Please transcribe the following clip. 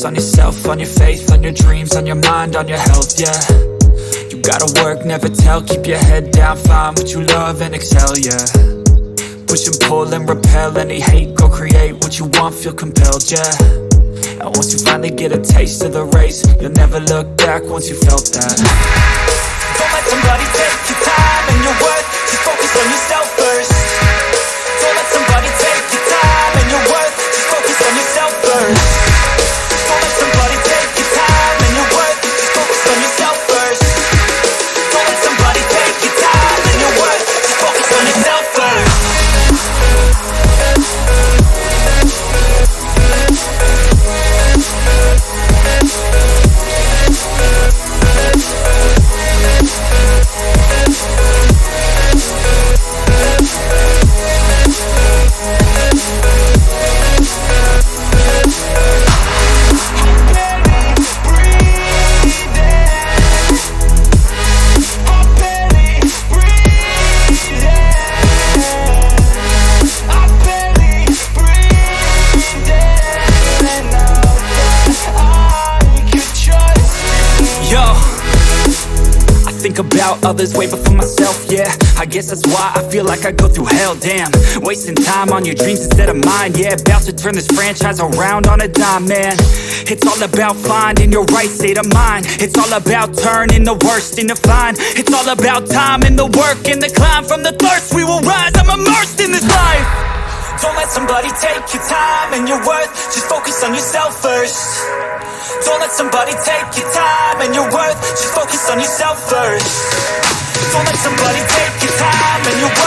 focus on yourself, on your faith, on your dreams, on your mind, on your health, yeah. You gotta work, never tell, keep your head down, find what you love and excel, yeah. Push and pull and repel any hate, go create what you want, feel compelled, yeah. And once you finally get a taste of the race, you'll never look back once you felt that. Don't let somebody take your time and your worth, just focus on yourself first. Don't let somebody take your time and your worth, just focus on yourself first. Don't let somebody take your time and your worth, just focus on yourself first. Don't let somebody take your time and your worth, just focus on yourself first. Think about others way before myself, yeah. I guess that's why I feel like I go through hell, damn. Wasting time on your dreams instead of mine, yeah. About to turn this franchise around on a dime, man. It's all about finding your right state of mind. It's all about turning the worst into fine. It's all about time and the work and the climb. From the thirst we will rise, I'm immersed in this life. Don't let somebody take your time and your worth, just focus on yourself first. Don't let somebody take your time and your worth, just focus on yourself first. Don't let somebody take your time and your worth.